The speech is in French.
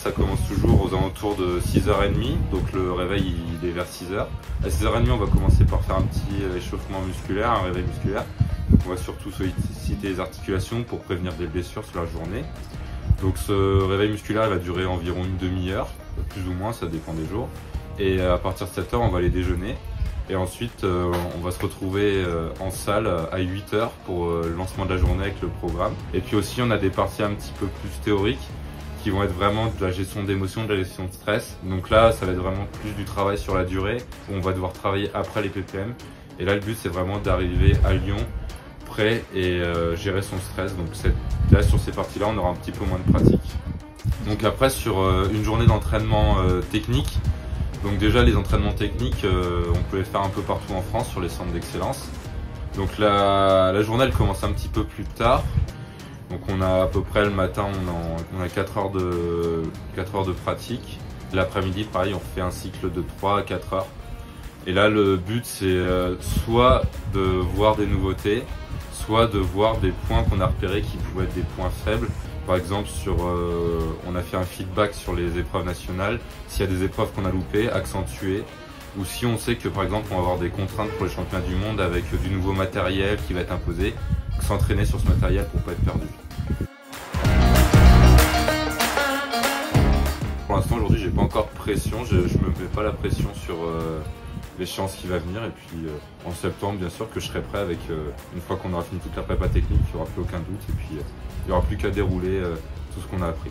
ça commence toujours aux alentours de 6h30, donc le réveil il est vers 6h. À 6h30, on va commencer par faire un petit échauffement musculaire, un réveil musculaire. Donc on va surtout solliciter les articulations pour prévenir des blessures sur la journée. Donc ce réveil musculaire il va durer environ une demi-heure, plus ou moins, ça dépend des jours. Et à partir de 7h, on va aller déjeuner. Et ensuite, on va se retrouver en salle à 8h pour le lancement de la journée avec le programme. Et puis aussi, on a des parties un petit peu plus théoriques qui vont être vraiment de la gestion d'émotions, de la gestion de stress. Donc là, ça va être vraiment plus du travail sur la durée, où on va devoir travailler après les PPM. Et là, le but, c'est vraiment d'arriver à Lyon prêt et gérer son stress. Donc là, sur ces parties-là, on aura un petit peu moins de pratique. Donc après, sur une journée d'entraînement technique, donc déjà les entraînements techniques, on peut les faire un peu partout en France sur les centres d'excellence. Donc la journée elle commence un petit peu plus tard. Donc on a à peu près le matin, on a 4 heures de pratique. L'après-midi pareil, on fait un cycle de 3 à 4 heures. Et là le but c'est soit de voir des nouveautés, soit de voir des points qu'on a repérés qui pouvaient être des points faibles. Par exemple, on a fait un feedback sur les épreuves nationales. S'il y a des épreuves qu'on a loupées, accentuer. Ou si on sait que par exemple on va avoir des contraintes pour les championnats du monde avec du nouveau matériel qui va être imposé, s'entraîner sur ce matériel pour pas être perdu. Pour l'instant aujourd'hui j'ai pas encore de pression, je me mets pas la pression sur l'échéance qui va venir, et puis en septembre bien sûr que je serai prêt avec une fois qu'on aura fini toute la prépa technique, il n'y aura plus aucun doute, et puis il n'y aura plus qu'à dérouler tout ce qu'on a appris.